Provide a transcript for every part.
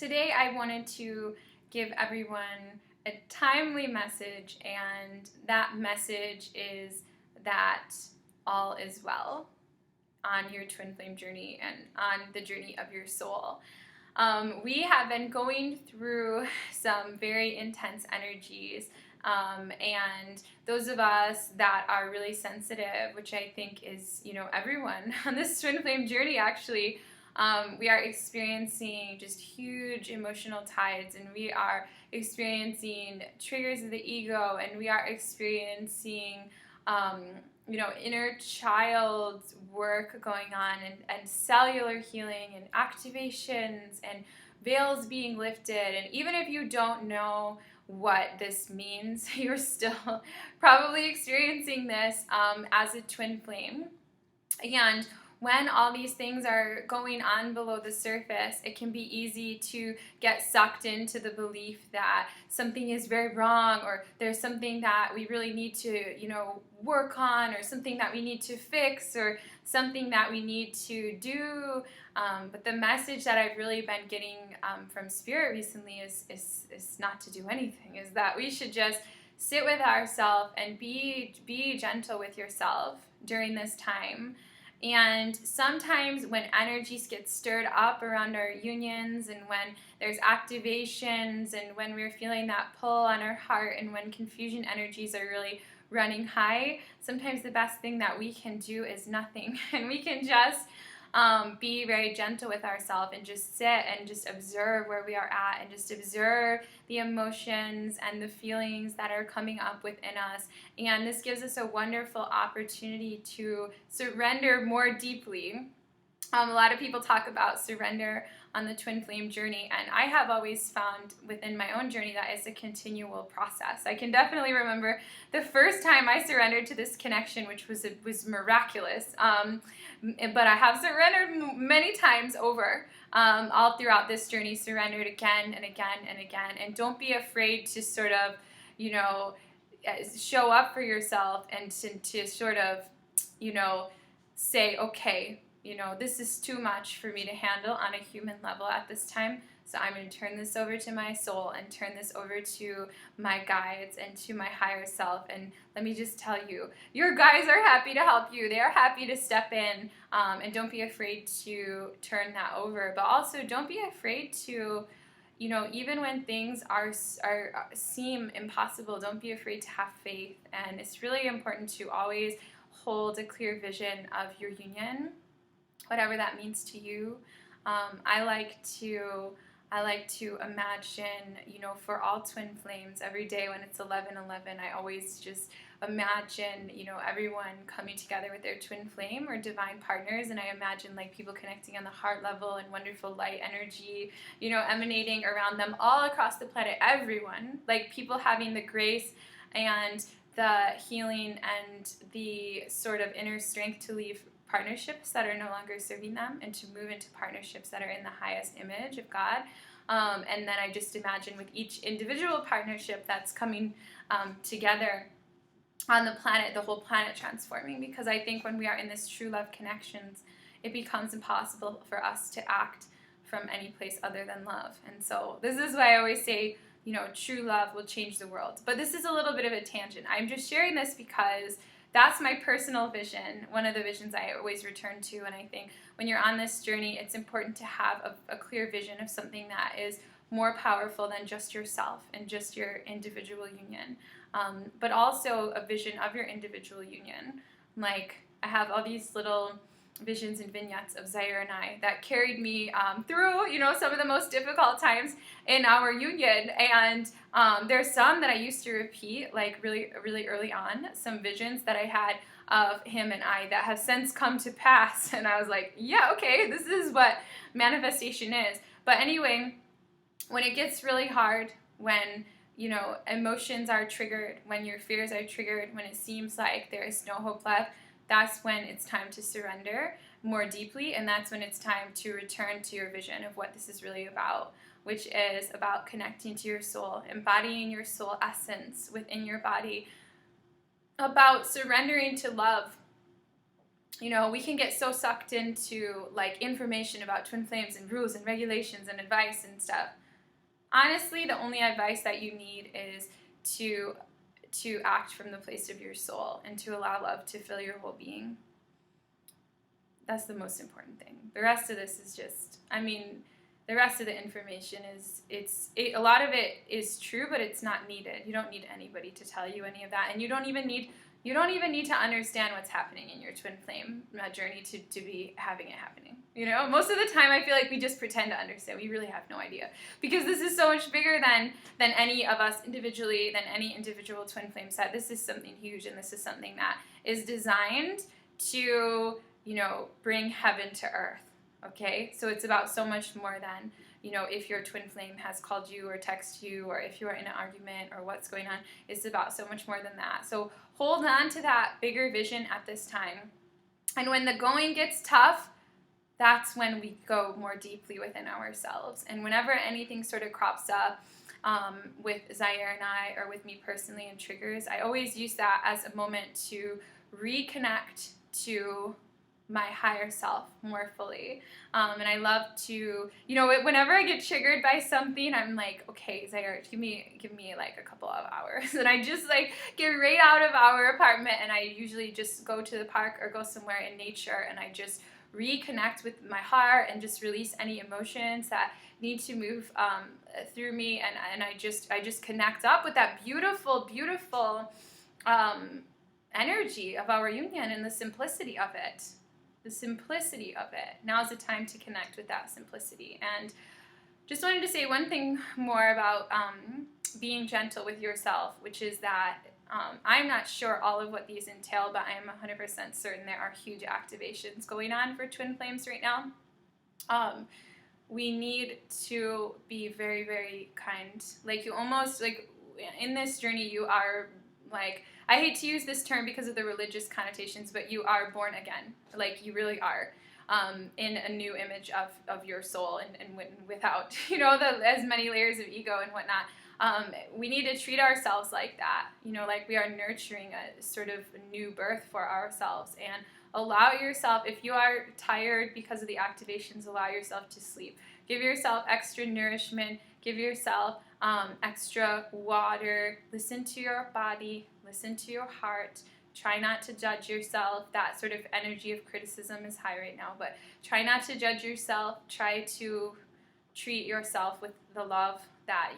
Today I wanted to give everyone a timely message, and that message is that all is well on your twin flame journey and on the journey of your soul. We have been going through some very intense energies, and those of us that are really sensitive, which I think is, everyone on this twin flame journey actually, we are experiencing just huge emotional tides, and we are experiencing triggers of the ego, and we are experiencing inner child work going on, and cellular healing and activations and veils being lifted. And even if you don't know what this means, you're still probably experiencing this as a twin flame. And when all these things are going on below the surface, it can be easy to get sucked into the belief that something is very wrong, or there's something that we really need to, work on, or something that we need to fix, or something that we need to do. But the message that I've really been getting from Spirit recently is not to do anything, is that we should just sit with ourselves and be gentle with yourself during this time. And sometimes when energies get stirred up around our unions, and when there's activations, and when we're feeling that pull on our heart, and when confusion energies are really running high, sometimes the best thing that we can do is nothing. And we can just be very gentle with ourselves and just sit and just observe where we are at, and just observe the emotions and the feelings that are coming up within us. And this gives us a wonderful opportunity to surrender more deeply. A lot of people talk about surrender on the twin flame journey, and I have always found within my own journey that it's a continual process. I can definitely remember the first time I surrendered to this connection, which was miraculous. But I have surrendered many times over, all throughout this journey, surrendered again and again and again. And don't be afraid to sort of, show up for yourself, and to sort of, say, okay, this is too much for me to handle on a human level at this time. So I'm going to turn this over to my soul, and turn this over to my guides and to my higher self. And let me just tell you, your guides are happy to help you. They are happy to step in, and don't be afraid to turn that over. But also don't be afraid to, even when things seem impossible, don't be afraid to have faith. And it's really important to always hold a clear vision of your union, whatever that means to you. I like to imagine, for all twin flames, every day when it's 11:11, I always just imagine, everyone coming together with their twin flame or divine partners. And I imagine like people connecting on the heart level, and wonderful light energy, emanating around them all across the planet. Everyone, like people having the grace and the healing and the sort of inner strength to leave partnerships that are no longer serving them, and to move into partnerships that are in the highest image of God. And then I just imagine with each individual partnership that's coming together on the planet, the whole planet transforming. Because I think when we are in this true love connections, it becomes impossible for us to act from any place other than love. And so this is why I always say, true love will change the world. But this is a little bit of a tangent. I'm just sharing this because that's my personal vision, one of the visions I always return to. And I think when you're on this journey, it's important to have a clear vision of something that is more powerful than just yourself and just your individual union, but also a vision of your individual union. Like, I have all these little visions and vignettes of Zaire and I that carried me through, some of the most difficult times in our union. And there's some that I used to repeat, like really, really early on, some visions that I had of him and I that have since come to pass. And I was like, yeah, okay, this is what manifestation is. But anyway, when it gets really hard, when emotions are triggered, when your fears are triggered, when it seems like there is no hope left, that's when it's time to surrender more deeply. And that's when it's time to return to your vision of what this is really about, which is about connecting to your soul, embodying your soul essence within your body, about surrendering to love, we can get so sucked into like information about twin flames and rules and regulations and advice and stuff. Honestly, the only advice that you need is to act from the place of your soul and to allow love to fill your whole being. That's the most important thing. The rest of this is just, the rest of the information a lot of it is true, but it's not needed. You don't need anybody to tell you any of that, and you don't even need to understand what's happening in your twin flame journey to be having it happening. Most of the time I feel like we just pretend to understand. We really have no idea, because this is so much bigger than any of us individually, than any individual twin flame set. This is something huge, and this is something that is designed to, bring heaven to earth. Okay, so it's about so much more than, if your twin flame has called you or texted you, or if you're in an argument or what's going on. It's about so much more than that. So hold on to that bigger vision at this time. And when the going gets tough, that's when we go more deeply within ourselves. And whenever anything sort of crops up with Zaire and I, or with me personally in triggers, I always use that as a moment to reconnect to my higher self more fully. And I love to, whenever I get triggered by something, I'm like, okay, Zaire, give me like a couple of hours. And I just like get right out of our apartment, and I usually just go to the park or go somewhere in nature, and I just reconnect with my heart and just release any emotions that need to move through me. And I just connect up with that beautiful, beautiful energy of our union and the simplicity of it. The simplicity of it. Now's the time to connect with that simplicity. And just wanted to say one thing more about being gentle with yourself, which is that I'm not sure all of what these entail, but I am 100% certain there are huge activations going on for twin flames right now. We need to be very, very kind. Like, you almost, like, in this journey, you are, like, I hate to use this term because of the religious connotations, but you are born again. Like, you really are, in a new image of your soul, and without, as many layers of ego and whatnot. We need to treat ourselves like that, like we are nurturing a sort of new birth for ourselves. And allow yourself, if you are tired because of the activations, allow yourself to sleep. Give yourself extra nourishment. Give yourself extra water. Listen to your body. Listen to your heart. Try not to judge yourself. That sort of energy of criticism is high right now, but try not to judge yourself. Try to treat yourself with the love that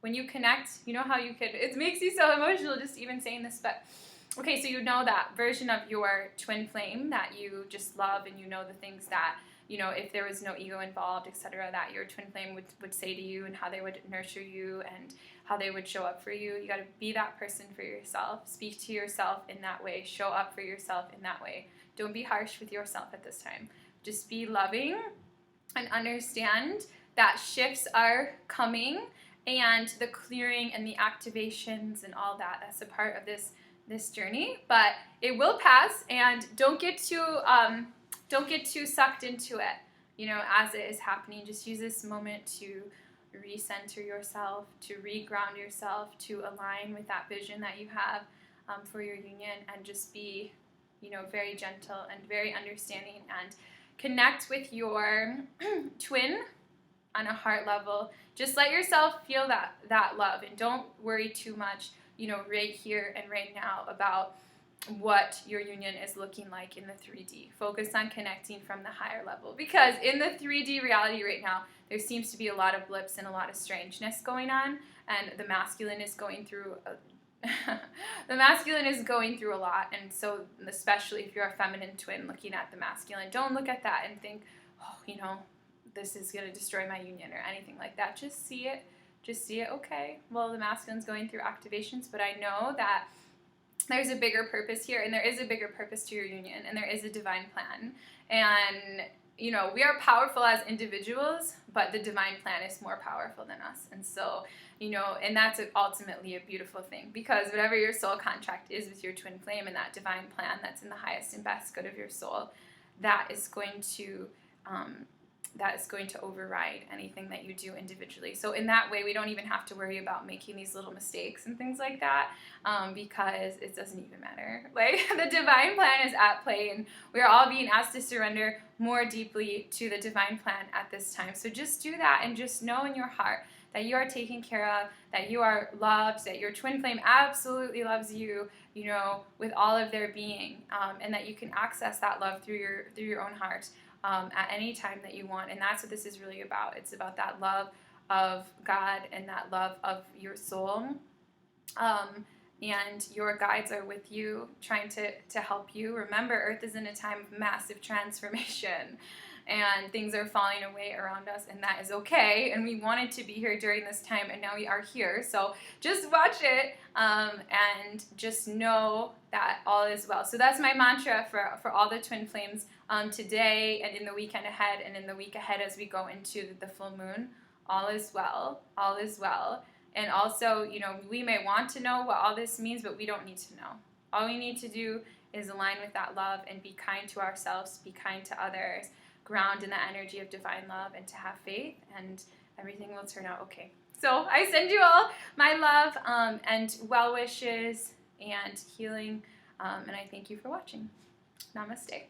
when you connect, how you could, it makes you so emotional just even saying this, but okay, so that version of your twin flame that you just love, and the things that, if there was no ego involved, etc., that your twin flame would say to you, and how they would nurture you and how they would show up for you. You got to be that person for yourself. Speak to yourself in that way. Show up for yourself in that way. Don't be harsh with yourself at this time. Just be loving and understand that shifts are coming, and the clearing and the activations and all that. That's a part of this journey, but it will pass. And don't get too sucked into it, as it is happening. Just use this moment to recenter yourself, to reground yourself, to align with that vision that you have for your union, and just be, very gentle and very understanding, and connect with your twin on a heart level. Just let yourself feel that love, and don't worry too much, right here and right now about what your union is looking like in the 3D. Focus on connecting from the higher level, because in the 3D reality right now, there seems to be a lot of blips and a lot of strangeness going on, and the masculine is going through a lot. And so, especially if you're a feminine twin looking at the masculine, don't look at that and think, oh, this is going to destroy my union or anything like that. Just see it. Okay, well, the masculine's going through activations, but I know that there's a bigger purpose here, and there is a bigger purpose to your union, and there is a divine plan. And, we are powerful as individuals, but the divine plan is more powerful than us. And so, and that's ultimately a beautiful thing, because whatever your soul contract is with your twin flame, and that divine plan that's in the highest and best good of your soul, that is going to that is going to override anything that you do individually. So in that way, we don't even have to worry about making these little mistakes and things like that, because it doesn't even matter. Like, the divine plan is at play, and we're all being asked to surrender more deeply to the divine plan at this time. So just do that, and just know in your heart that you are taken care of, that you are loved, that your twin flame absolutely loves you, you know, with all of their being, and that you can access that love through your own heart. At any time that you want. And that's what this is really about. It's about that love of God and that love of your soul. And your guides are with you, trying to help you. Remember, Earth is in a time of massive transformation, and things are falling away around us, and that is okay. And we wanted to be here during this time, and now we are here. So just watch it, and just know that all is well. So that's my mantra for all the twin flames today, and in the weekend ahead, and in the week ahead as we go into the full moon. All is well. All is well. And also, you know, we may want to know what all this means, but we don't need to know. All we need to do is align with that love and be kind to ourselves, be kind to others, ground in the energy of divine love, and to have faith, and everything will turn out okay. So I send you all my love, and well wishes and healing, and I thank you for watching. Namaste.